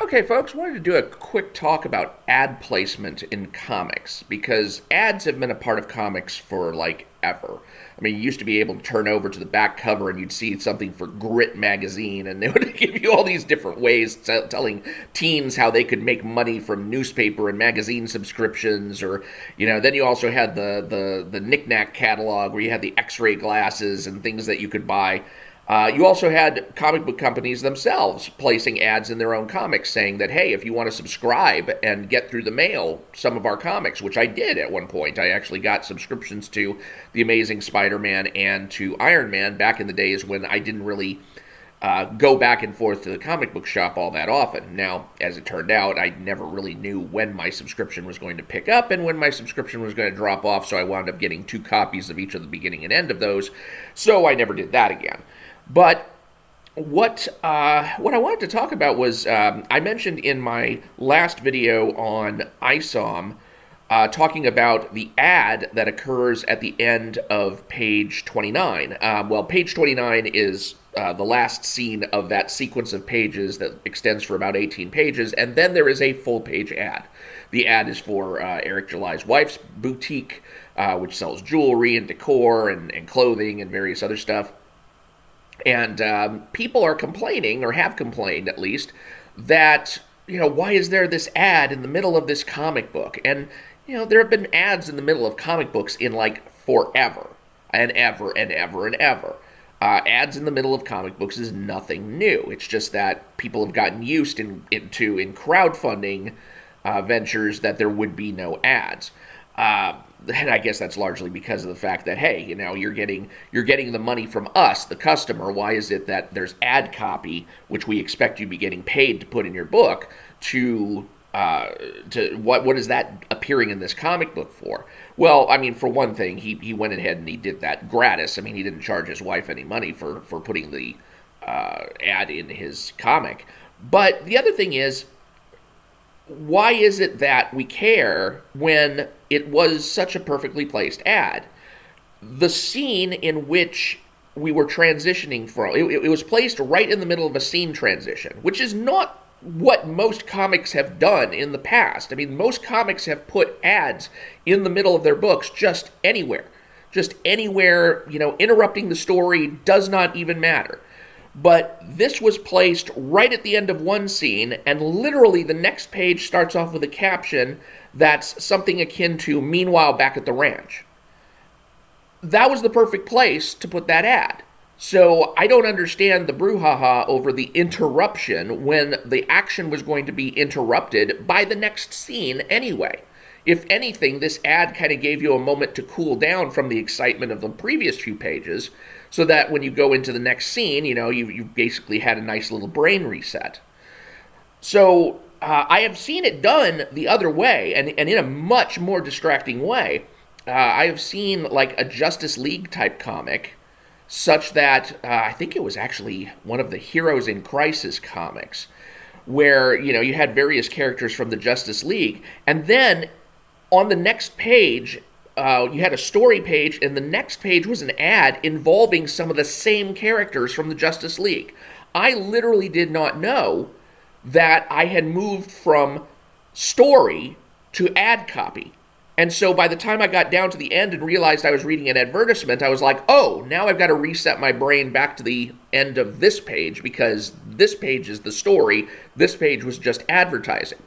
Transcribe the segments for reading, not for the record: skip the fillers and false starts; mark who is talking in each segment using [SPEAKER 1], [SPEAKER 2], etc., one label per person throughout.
[SPEAKER 1] Okay, folks, wanted to do a quick talk about ad placement in comics because ads have been a part of comics for like ever. I mean, you used to be able to turn over to the back cover and you'd see something for Grit magazine, and they would give you all these different ways telling teens how they could make money from newspaper and magazine subscriptions, or then you also had the knick-knack catalog where you had the X-ray glasses and things that you could buy. You also had comic book companies themselves placing ads in their own comics saying that, hey, if you want to subscribe and get through the mail some of our comics, which I did at one point. I actually got subscriptions to The Amazing Spider-Man and to Iron Man back in the days when I didn't really go back and forth to the comic book shop all that often. Now, as it turned out, I never really knew when my subscription was going to pick up and when my subscription was going to drop off, so I wound up getting 2 copies of each of the beginning and end of those, so I never did that again. But what I wanted to talk about was, I mentioned in my last video on ISOM, talking about the ad that occurs at the end of page 29. Page 29 is the last scene of that sequence of pages that extends for about 18 pages, and then there is a full-page ad. The ad is for Eric July's wife's boutique, which sells jewelry and decor and clothing and various other stuff. And people are complaining, or have complained at least, that, why is there this ad in the middle of this comic book? And, there have been ads in the middle of comic books in like forever and ever and ever and ever. Ads in the middle of comic books is nothing new. It's just that people have gotten used in crowdfunding ventures that there would be no ads. And I guess that's largely because of the fact that, hey, you're getting the money from us, the customer. Why is it that there's ad copy, which we expect you to be getting paid to put in your book, to what is that appearing in this comic book for? Well, I mean, for one thing, he went ahead and he did that gratis. I mean, he didn't charge his wife any money for putting the ad in his comic. But the other thing is, why is it that we care when it was such a perfectly placed ad? The scene in which we were transitioning from, it was placed right in the middle of a scene transition, which is not what most comics have done in the past. I mean, most comics have put ads in the middle of their books just anywhere. Just anywhere, interrupting the story does not even matter. But this was placed right at the end of one scene, and literally the next page starts off with a caption that's something akin to, "Meanwhile, back at the ranch." That was the perfect place to put that ad. So I don't understand the brouhaha over the interruption when the action was going to be interrupted by the next scene anyway. If anything, this ad kind of gave you a moment to cool down from the excitement of the previous few pages, so that when you go into the next scene, you basically had a nice little brain reset. So I have seen it done the other way, and in a much more distracting way. I have seen like a Justice League type comic, such that I think it was actually one of the Heroes in Crisis comics, where you had various characters from the Justice League, and then on the next page, you had a story page, and the next page was an ad involving some of the same characters from the Justice League. I literally did not know that I had moved from story to ad copy. And so by the time I got down to the end and realized I was reading an advertisement, I was like, oh, now I've got to reset my brain back to the end of this page, because this page is the story, this page was just advertising.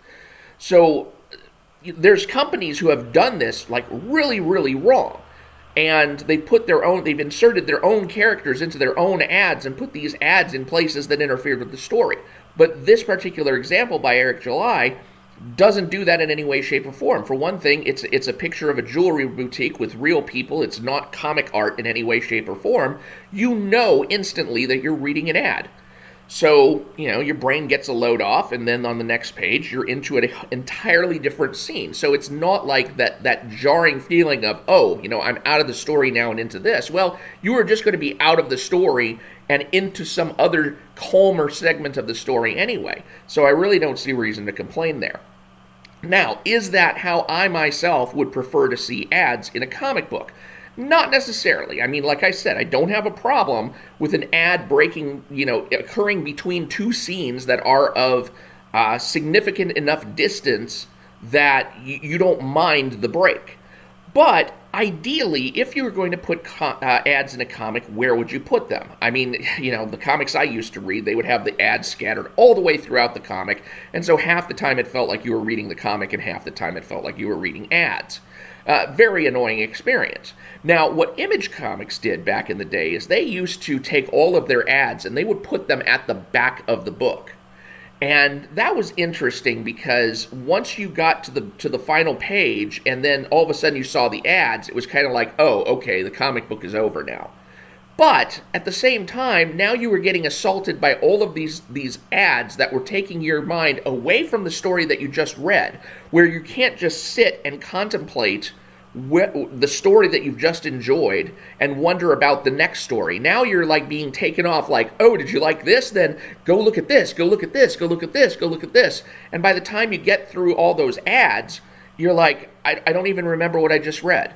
[SPEAKER 1] So there's companies who have done this like really, really wrong, and they've inserted their own characters into their own ads and put these ads in places that interfered with the story. But this particular example by Eric July doesn't do that in any way, shape, or form. For one thing, it's a picture of a jewelry boutique with real people. It's not comic art in any way, shape, or form. You know instantly that you're reading an ad. So, your brain gets a load off, and then on the next page, you're into an entirely different scene. So it's not like that jarring feeling of, oh, I'm out of the story now and into this. Well, you were just going to be out of the story and into some other calmer segment of the story anyway. So I really don't see reason to complain there. Now, is that how I myself would prefer to see ads in a comic book? Not necessarily. I mean, like I said, I don't have a problem with an ad occurring between two scenes that are of significant enough distance that you don't mind the break. But ideally, if you were going to put ads in a comic, where would you put them? I mean, the comics I used to read, they would have the ads scattered all the way throughout the comic, and so half the time it felt like you were reading the comic, and half the time it felt like you were reading ads. Very annoying experience. Now, what Image Comics did back in the day is they used to take all of their ads and they would put them at the back of the book. And that was interesting because once you got to the final page and then all of a sudden you saw the ads, it was kind of like, oh, okay, the comic book is over now. But at the same time, now you were getting assaulted by all of these ads that were taking your mind away from the story that you just read, where you can't just sit and contemplate the story that you've just enjoyed and wonder about the next story. Now you're like being taken off like, oh, did you like this? Then go look at this, go look at this, go look at this, go look at this. And by the time you get through all those ads, you're like, I don't even remember what I just read.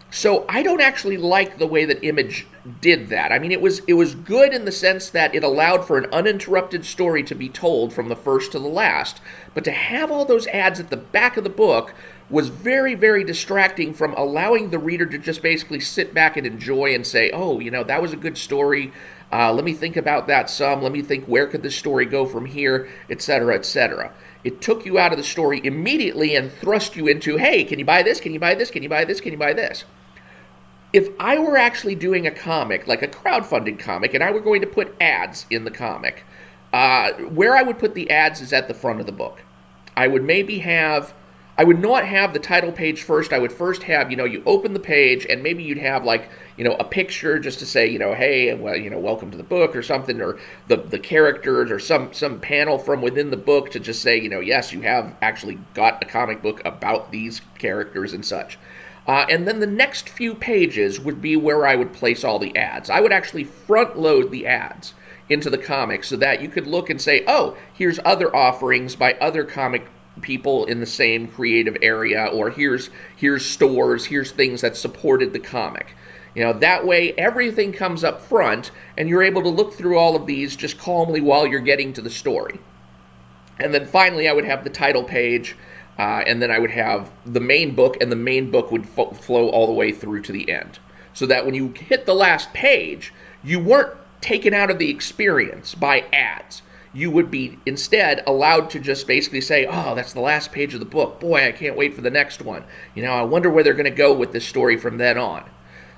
[SPEAKER 1] So I don't actually like the way that Image did that. I mean, it was good in the sense that it allowed for an uninterrupted story to be told from the first to the last. But to have all those ads at the back of the book was very, very distracting from allowing the reader to just basically sit back and enjoy and say, oh, that was a good story. Let me think about that some. Let me think, where could this story go from here, etc., etc. It took you out of the story immediately and thrust you into, hey, can you buy this? Can you buy this? Can you buy this? Can you buy this? If I were actually doing a comic, like a crowdfunded comic, and I were going to put ads in the comic, where I would put the ads is at the front of the book. I would not have the title page first. I would first have, you open the page and maybe you'd have like, a picture just to say, hey, well, welcome to the book or something, or the characters or some panel from within the book to just say, yes, you have actually got a comic book about these characters and such. And then the next few pages would be where I would place all the ads. I would actually front load the ads into the comic so that you could look and say, oh, here's other offerings by other comic people in the same creative area, or here's stores, here's things that supported the comic. That way everything comes up front and you're able to look through all of these just calmly while you're getting to the story. And then finally I would have the title page, and then I would have the main book, and the main book would flow all the way through to the end. So that when you hit the last page, you weren't taken out of the experience by ads. You would be instead allowed to just basically say, oh, that's the last page of the book. Boy, I can't wait for the next one. I wonder where they're going to go with this story from then on.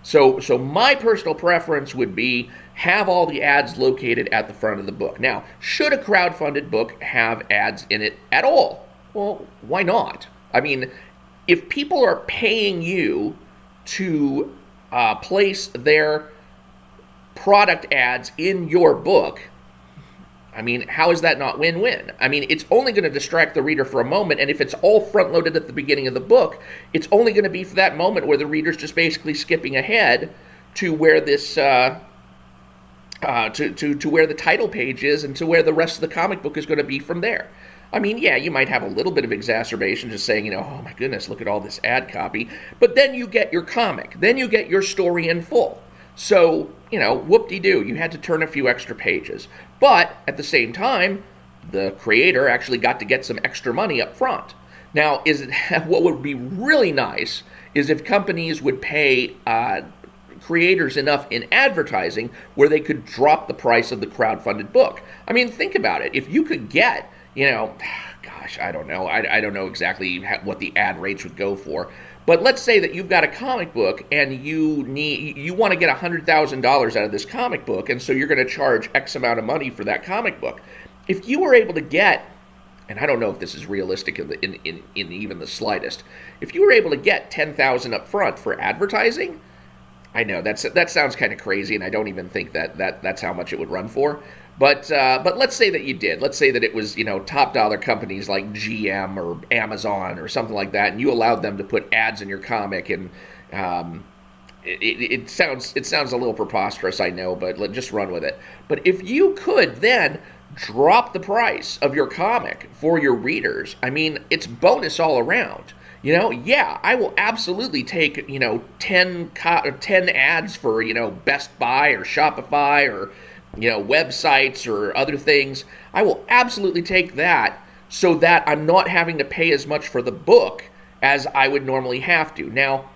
[SPEAKER 1] So my personal preference would be have all the ads located at the front of the book. Now, should a crowdfunded book have ads in it at all? Well, why not? I mean, if people are paying you to place their product ads in your book, I mean, how is that not win-win? I mean, it's only going to distract the reader for a moment, and if it's all front-loaded at the beginning of the book, it's only going to be for that moment where the reader's just basically skipping ahead to where this to where the title page is and to where the rest of the comic book is going to be from there. I mean, yeah, you might have a little bit of exacerbation just saying, oh my goodness, look at all this ad copy. But then you get your comic. Then you get your story in full. So, whoop-de-doo, you had to turn a few extra pages. But at the same time, the creator actually got to get some extra money up front. Now, what would be really nice is if companies would pay creators enough in advertising where they could drop the price of the crowdfunded book. I mean, think about it. If you could get, gosh, I don't know. I don't know exactly what the ad rates would go for. But let's say that you've got a comic book and you want to get $100,000 out of this comic book, and so you're going to charge X amount of money for that comic book. If you were able to get, and I don't know if this is realistic in even the slightest, if you were able to get $10,000 up front for advertising, I know that sounds kind of crazy, and I don't even think that's how much it would run for. But let's say that you did. Let's say that it was, top dollar companies like GM or Amazon or something like that, and you allowed them to put ads in your comic, and it sounds a little preposterous, I know, but just run with it. But if you could then drop the price of your comic for your readers, I mean, it's bonus all around. Yeah, I will absolutely take, 10 ads for, Best Buy or Shopify or, websites or other things. I will absolutely take that so that I'm not having to pay as much for the book as I would normally have to. Now,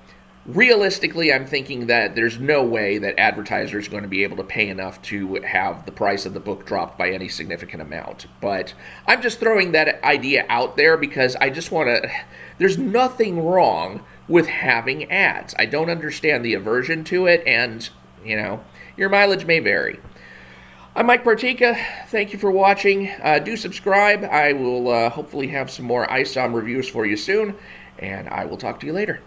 [SPEAKER 1] realistically, I'm thinking that there's no way that advertisers are going to be able to pay enough to have the price of the book dropped by any significant amount. But I'm just throwing that idea out there because I just want to... There's nothing wrong with having ads. I don't understand the aversion to it, and, you know, your mileage may vary. I'm Mike Partika. Thank you for watching. Do subscribe. I will hopefully have some more ISOM reviews for you soon, and I will talk to you later.